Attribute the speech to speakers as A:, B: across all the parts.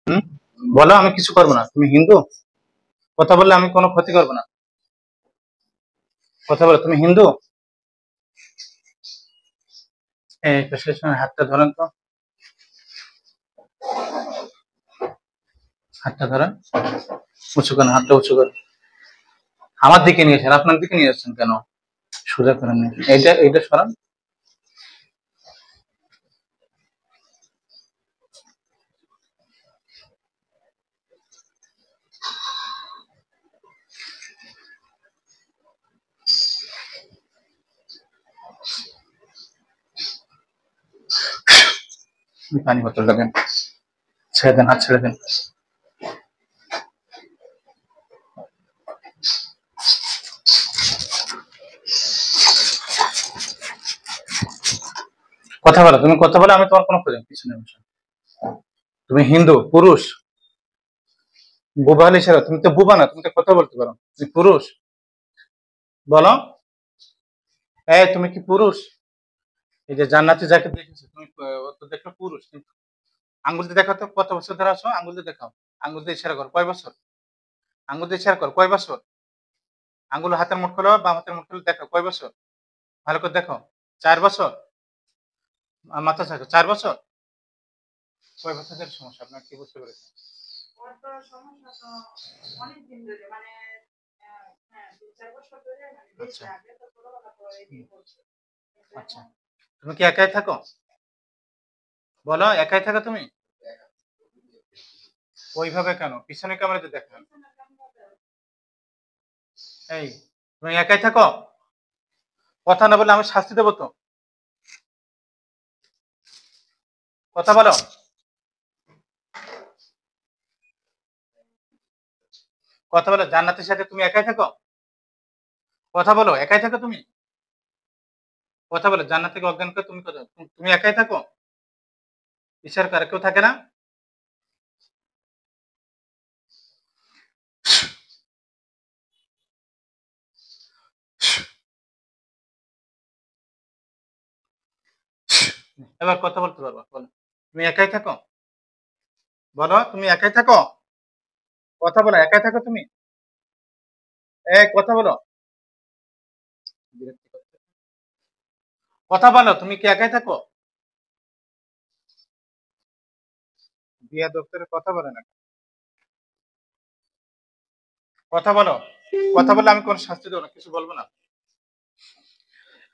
A: হুম, বলো আমি কিছু করবো না। তুমি হিন্দু? কথা বললে আমি কোনো ক্ষতি করবো না। কথা বলো, তুমি হিন্দু? এই প্রেসক্রিপশনের হাতটা ধরেন তো, হাতটা ধরেন। উঁচু করেন, হাতটা উঁচু করেন। আমার দিকে নিয়ে আসেন, আপনার দিকে নিয়ে আসছেন কেন? সোজা করেন নি। এইটা সরান। পানি বোতলটা দেন, ছেড়ে দেন, হাত ছেড়ে দেন। কথা বলো, তুমি কথা বলো, আমি তোমার কোনো কিছু নেই। তুমি হিন্দু পুরুষ? বুবা হলে সেরা, তুমি তো বুবা না, তুমি তো কথা বলতে পারো। তুমি পুরুষ? বলো। এই তুমি কি পুরুষ? এই যে জান্নাতি যাকে দেখেছো তুমি, ও তো দেখো পুরুষ, কিন্তু আঙ্গুল দিয়ে দেখাও তো, কত বছর ধরে আছো? আঙ্গুল দিয়ে দেখাও। আঙ্গুল দিয়ে ইশারা করো, কয় বছর? আঙ্গুল দিয়ে ইশারা করো, কয় বছর? আঙ্গুল হাতের মুঠ খোলো, বাম হাতের মুঠ খোলো, দেখো কয় বছর। ভালো করে দেখো। 4 বছর? মাথা থাকো 4 বছর? কয় বছর ধরে সমস্যা, আপনার কি বুঝতে পেরেছেন? আচ্ছা। আচ্ছা, তুমি কি একাই থাকো? বলো, একাই থাকো তুমি? ওইভাবে কেন, পিছনে ক্যামেরাতে দেখেন। এই, তুমি একাই থাকো? কথা না বললে আমি শাস্তি দেবো তো। কথা বলো। কথা বলো, জান্নাতের সাথে তুমি একাই থাকো? কথা বলো, একাই থাকো তুমি? কথা বলো, জান্নাত থেকে অজ্ঞান করে তুমি কথা, তুমি একাই থাকো? ইশারা করে কেউ থাকে না? এবার কথা বলতে পারবো, বলো। তুমি একাই থাকো? বলো, তুমি একাই থাকো? কথা বলো, একাই থাকো তুমি? এই কথা বলো। বিরক্তি করছে। কথা বলো, তুমি কি একাই থাকো? বিয়া দপ্তরে কথা বলে না। কথা বলো। কথা বললে আমি কোনো শাস্তি দেবো না, কিছু বলবো না।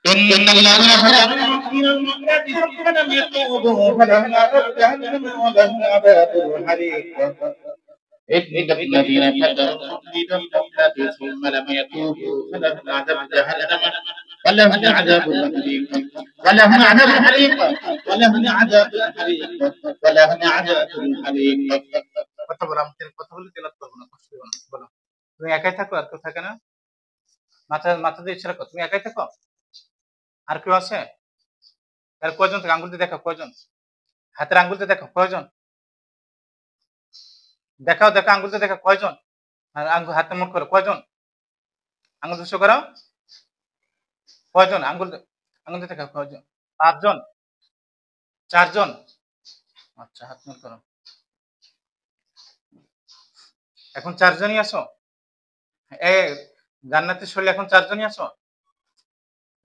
A: إن الله يأمر بالمعروف ولم يتوبوا فلهم عذاب جهنم ولهم عذاب الحريق. إن الذين كفروا من القبلة ثم لم يتوبوا فلهم عذاب جهنم ولهم عذاب الحريق ولهم عذاب الحريق ولهم عذاب الحريق ولهم عذاب الحريق. কথা বলো, আমি কথা বলে তেলাওয়াত করবো না, কষ্ট দেবো না। বলো, তুমি একাই থাকো, আর কেউ থাকে না? মাথা মাথা দিয়ে ইশারা করো, তুমি একাই থাকো? আর কেউ আছে? তার কয়জন থাকে? আঙ্গুল দিয়ে দেখাও কয়জন। হাতের আঙ্গুল দিয়ে দেখাও কয়জন। দেখাও, দেখাও, আঙ্গুল দিয়ে দেখাও কয়জন। আর আঙ্গুল হাতে মুখ করো কয়জন। আঙ্গুল দুশো করো কয়জন। আঙ্গুল আঙ্গুল দিয়ে দেখাও কয়জন। 5 জন? 4 জন? আচ্ছা, হাত মুখ করো। এখন 4 জনই আছো? এ, জান্নাতের শরীরে এখন 4 জনই আছো?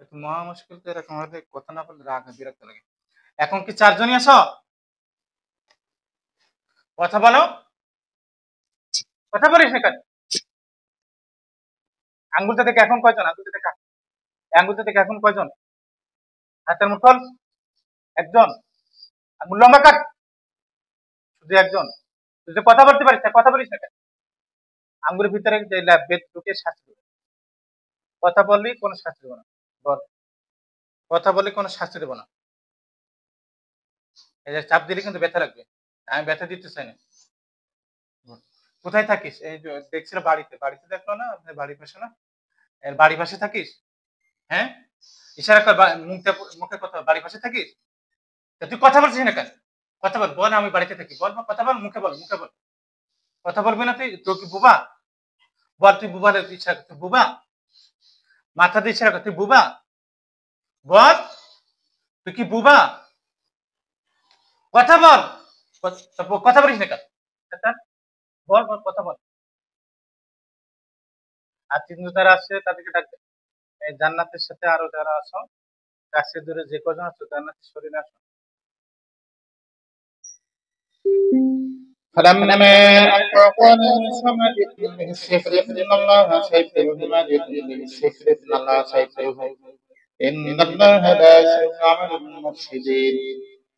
A: একটু মহা মুশকিল তো, এরকম হলে কথা না বললে রাগ বিরক্ত লাগে। এখন কি 4 জনই আছো? কথা বলো। কথা বলিস না কেন? আঙ্গুলটা দেখে এখন কয়জন? আঙ্গুলটা দেখা, আঙ্গুলটা দেখে এখন কয়জন? হাতের মুঠল 1 জন। আঙ্গুল লম্বা কাট, শুধু 1 জন। তুই যে কথা বলতে পারিস না, কথা বলিস না কেন? আঙ্গুলের ভিতরে যে বেদ ঢুকে শাস্তি দেবে। কথা বললেই কোনো শাস্তি দেবো না। বল, কথা বললে কোনো শাস্তি দেবো না। এই যে চাপ দিলে কিন্তু ব্যথা লাগবে, আমি ব্যথা দিতে চাই না। কোথায় থাকিস? এই যে দেখছিল বাড়িতে, বাড়িতে দেখলো না আপনার বাড়ির পাশে না? এর বাড়ির পাশে থাকিস? হ্যাঁ, ইশারা কর, মুখে মুখে কথা, বাড়ির পাশে থাকিস? তা তুই কথা বলছিস না কেন? কথা বল, বল আমি বাড়িতে থাকি, বল বল, কথা বল, মুখে বল, মুখে বল। কথা বলবি না তুই? তুই কি বুবা? বল, তুই বুবা, ইচ্ছা তুই বুবা? মাথা দিয়ে ইশারা কর, তুই বুবা? বল, তুই কি বুবা? কথা বল। কথা বলিস না কেন?
B: আর তিনজন যারা আছে তাদেরকে ডাকবে। এই জান্নাতের সাথে আরো যারা আছো কাছে দূরে যে কজন আছো জান্নাতের শরীরে আসো।
A: فلما ألقى قال موسى ما جئتم به السحر إن الله سيبطله ما جئتم به السحر إن الله سيبطله إن الله لا يصلح عمل المفسدين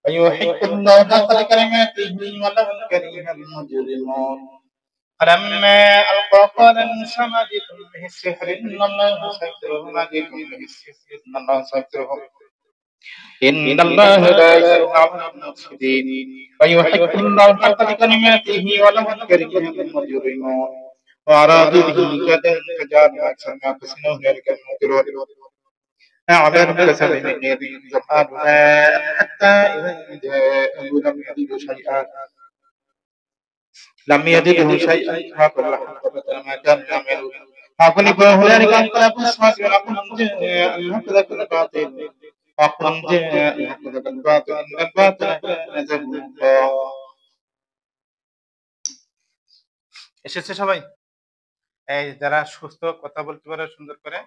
A: ويحق الله بكلماته ولو كره المجرمون فلما ألقى قال موسى ما جئتم به السحر إن الله سيبطله ما جئتم به السحر إن الله سيبطله إن الله لا يصلح عمل المفسدين ويحق الله حق بكلماته ولو كره المجرمون وأرادوا به كيدا فجعلنا أكثرهم كسنهم ذلك المبطلون أعمال كسبب من يد زمان ماء حتى إذا جاءه لم يجده شيئا فقل حقبت ما كانوا يعملون فغلبوا هنالك انقلبوا الصادقون جاء الحق ذاك الباطل وقل جاء الحق ذاك الباطل إن الباطل كان زهوقا
B: এসেছে সবাই? এই যারা সুস্থ কথা বলতে পারে সুন্দর করে,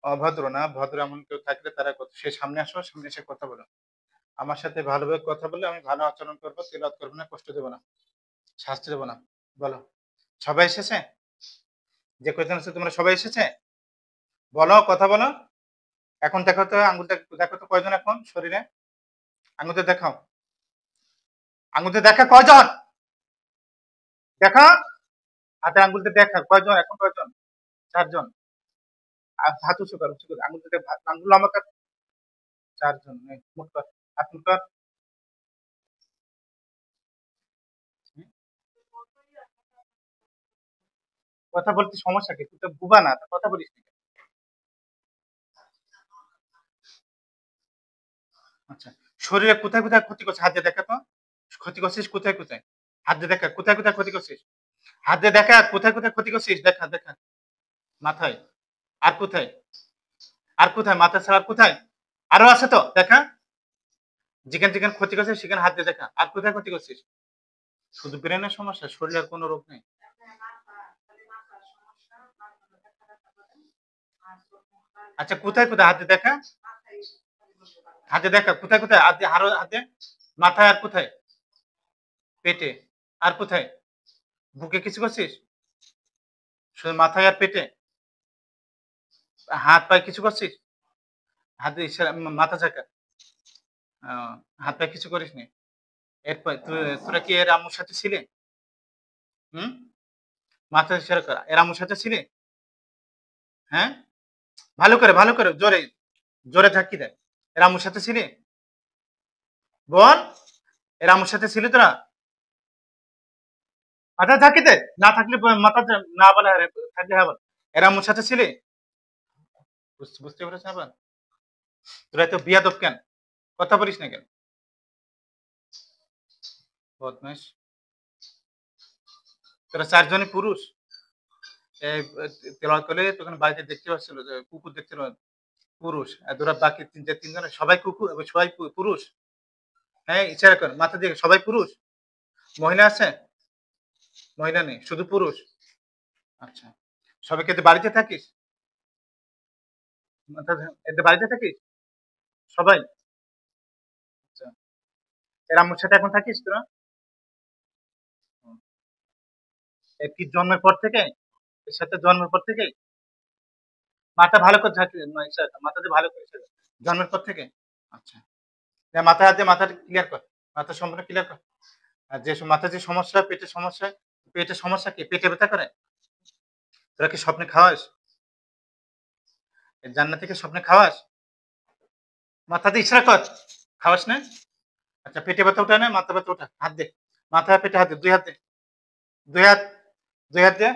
B: অভদ্র না ভদ্র এমন কেউ থাকলে তারা সে সামনে আসো, সামনে এসে কথা বলো। আমার সাথে ভালোভাবে কথা বললে আমি ভালো আচরণ করবো, তেলাওয়াত করবো না, কষ্ট দেবো না, শাস্তি দেবো না। বলো সবাই এসেছে? যে কয়জন আছে তোমরা সবাই এসেছে? বলো কথা বলো। এখন দেখো তো আঙ্গুলটা, দেখো তো কয়জন এখন শরীরে, আঙ্গুলটা দেখাও, আঙ্গুলটা দেখা কয়জন, দেখা হাতে আঙ্গুলটা দেখা কয়জন এখন, কয়জন? 4 জন। আর হাত উঁচু কর, উঁচু কর, আঙ্গুলটা আঙ্গুল আমার কাছে 4 জন। মুখ কর, হাত মুখ কর। কথা বলতে সমস্যা কি? তুই তো বুবা না, কথা বলিস না। আচ্ছা, শরীরে কোথায় কোথায় ক্ষতি করছে হাত দিয়ে দেখা তো, ক্ষতি করছিস কোথায় কোথায়? হাত দিয়ে দেখা কোথায় কোথায় ক্ষতি করছিস, হাত দিয়ে দেখা কোথায় কোথায় ক্ষতি করছিস, দেখা দেখা। মাথায় আর কোথায়, আর কোথায়? মাথা ছাড়া আর কোথায়? আরো আছে তো দেখা, যেখানে যেখানে ক্ষতি করছিস সেখানে হাত দিয়ে দেখা। আর কোথায় ক্ষতি করছিস? শুধু ব্রেনের সমস্যা, শরীরের কোনো রোগ নেই? আচ্ছা কোথায় কোথায় হাত দিয়ে দেখা, হাতে দেখা কোথায় কোথায়, হাতে হাড়, হাতে, মাথায়, আর কোথায়? পেটে, আর কোথায়? বুকে কিছু করছিস? শুধু মাথায় আর পেটে? হাত পায়ে কিছু করছিস? হাতে মাথা ঝাঁকা, হাত পায়ে কিছু করিস নি? এরপর তোরা কি এর আম্মুর সাথে ছিলে? হুম, মাথা ইশারা কর, এর আম্মুর সাথে ছিলে? হ্যাঁ, ভালো করে ভালো করে জোরে জোরে ঝাঁকি দেয়। এর আম্মুর সাথে ছিলে? বল, এর আম্মুর সাথে ছিলে তোরা? মাথা ঝাঁকি দে, না থাকলে মাথা না বলে থাকলে হ্যাঁ বল। এর আম্মুর সাথে ছিলে? বুঝতে পেরেছ আবার? তোরা তো বিয়াদব কেন, কথা বলিস না কেন? বদমাইশ। তোরা 4 জনই পুরুষ। এই তেলাওয়াত করলে তখন বাড়িতে দেখতে পাচ্ছিল যে কুকুর দেখছিল পুরুষ, আর তোরা বাকি 3 জন সবাই কুকুর, সবাই পুরুষ। হ্যাঁ, ইচ্ছা কর মাথা দিয়ে সবাই পুরুষ। মহিলা আছে? মহিলা নেই, শুধু পুরুষ। আচ্ছা, সবাইকে বাড়িতে থাকিস? এতে বাড়িতে থাকিস সবাই? আচ্ছা, এর আম্মুর সাথে এখন থাকিস তোরা? এর কি জন্মের পর থেকে, এর সাথে জন্মের পর থেকে? মাথা ভালো করে ঝাঁকি, মাথাতে ভালো করে জন্মের পর থেকে? আচ্ছা, মাথা হাতে মাথাটা ক্লিয়ার কর, মাথা সম্পূর্ণ ক্লিয়ার কর। আর যে মাথার যে সমস্যা, পেটের সমস্যা, পেটের সমস্যা কি, পেটে ব্যথা করে? তোরা কি স্বপ্নে খাওয়াস? জান্নাত থেকে স্বপ্নে খাওয়াস? মাথাতে ইশারা কর, খাওয়াস না? আচ্ছা, পেটে ব্যথা ওঠা না, মাথা ব্যথা ওঠা, হাত দে, মাথা পেটে হাত দে, 2 হাত দে, 2 হাত, 2 হাত দে,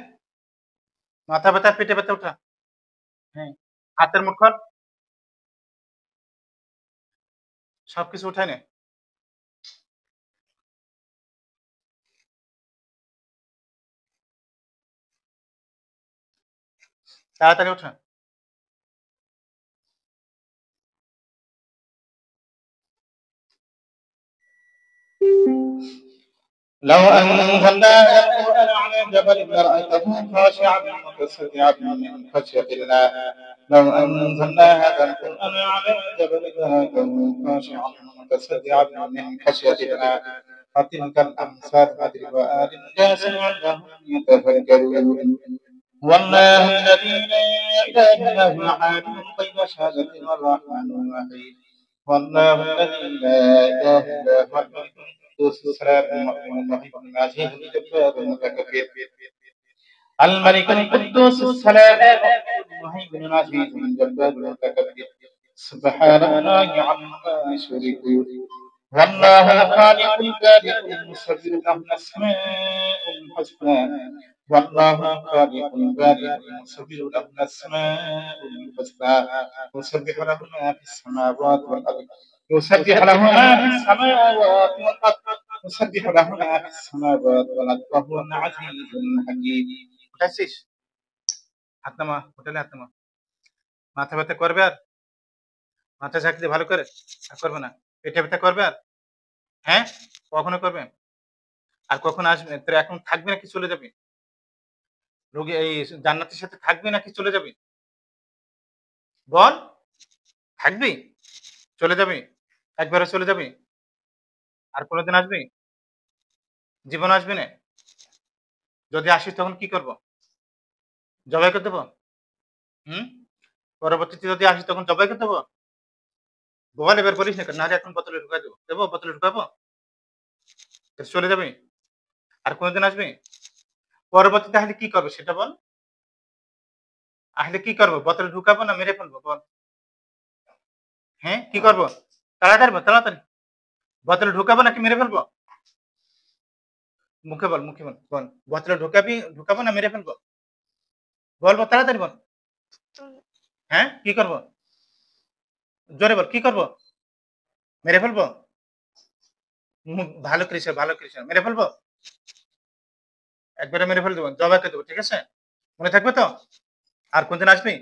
B: মাথা ব্যথা পেটে ব্যথা ওঠা। হ্যাঁ, হাতের মুখ কর, সবকিছু উঠাই নে। তাড়াতাড়ি ওঠা।
A: لو أنزلنا هذا القرآن على جبل لرأيته خاشعا متصدعا من خشية الله لو أنزلنا هذا القرآن على جبل لرأيته خاشعا متصدعا من خشية الله فتلك الأمثال نضربها للناس لعلهم يتفكرون والله الذي لا إله إلا هو عالم الغيب والشهادة والرحمن الرحيم والله الذي لا إله إلا هو الملك القدوس السلام المؤمن المهيمن العزيز الجبار المتكبر الملك القدوس السلام المهيمن العزيز الجبار المتكبر سبحان الله عما يشركون والله الخالق البارئ المصور له الأسماء الحسنى والله الخالق البارئ المصور له الأسماء الحسنى يسبح له ما في السماوات والأرض يسبح له ما في السماوات والأرض يسبح له ما في السماوات والأرض وهو العزيز الحكيم উঠাইছিস হাত নামা হোটেলে হাত নামা মাথা ব্যথা করবে আর মাথা ঝাঁকলে ভালো করে আর করবে না পেটে ব্যথা করবে আর হ্যাঁ কখনো করবে আর কখন আসবে তোর এখন থাকবে নাকি চলে যাবে রোগী এই জান্নাতের সাথে থাকবে নাকি চলে যাবে বল থাকবি চলে যাবি একবারে চলে যাবি আর কোনোদিন আসবি জীবন আসবে না যদি আসিস তখন কি করব জবাই করে দেবো হুম পরবর্তীতে যদি আসিস তখন জবাই করে দেবো বল এবার বলিস না নাহলে এখন বোতলে ঢুকাই দেবো দেবো বোতলে ঢুকাবো চলে যাবি আর কোনোদিন আসবি পরবর্তীতে আসলে কি করবো সেটা বল আসলে কি করবো বোতলে ঢুকাবো না মেরে ফেলবো বল হ্যাঁ কি করবো তাড়াতাড়ি বল তাড়াতাড়ি বোতলে ঢুকাবো নাকি মেরে ফেলবো মুখে বল বল বোতলে ঢুকাবো না মেরে ফেলবো বল তাড়াতাড়ি বল হ্যাঁ কি করবো জোরে বল কি করবো মেরে ফেলবো ভালো করিস মেরে ফেলবো একবারে মেরে ফেলে দেবো জবাই করে দেবো ঠিক আছে মনে থাকবে তো আর কোনদিন আসবি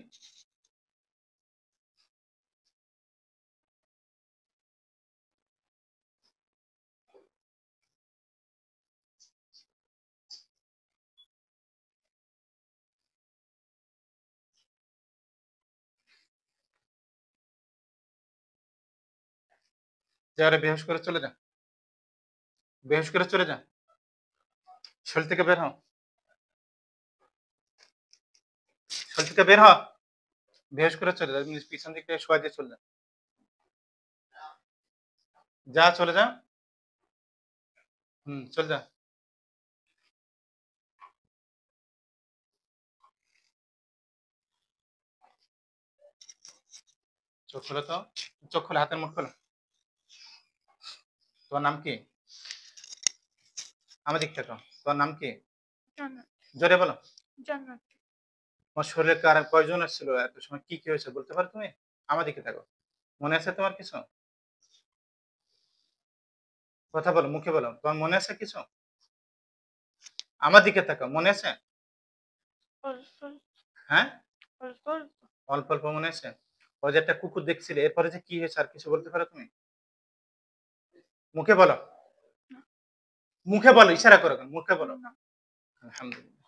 A: যারা বেহুশ করে চলে যা বেহুশ করে চলে যা শরীর থেকে বের হ শরীর থেকে বের হ বেহুশ করে চলে যা পিছন দিক থেকে শোয়া দিয়ে চলে যা যা চলে যা চলে যা চোখ খোলো তো চোখ খোলো হাতের মুখ খোলো তোমার নাম কি আমার দিক থেকে তোমার নাম কি জোরে বলো তোমার শরীরে কয়জন আসছিল এত সময় কি হয়েছে বলতে পারো তুমি আমার দিকে থাকো মনে আছে তোমার কিছু কথা বলো মুখে বলো তোমার মনে আছে কিছু আমার দিকে থাকো মনে আছে হ্যাঁ অল্প অল্প মনে আছে ওই যে একটা কুকুর দেখছিলে এরপরে যে কি হয়েছে আর কিছু বলতে পারো তুমি মুখে বলো ইশারা করো মুখে বলো আলহামদুলিল্লাহ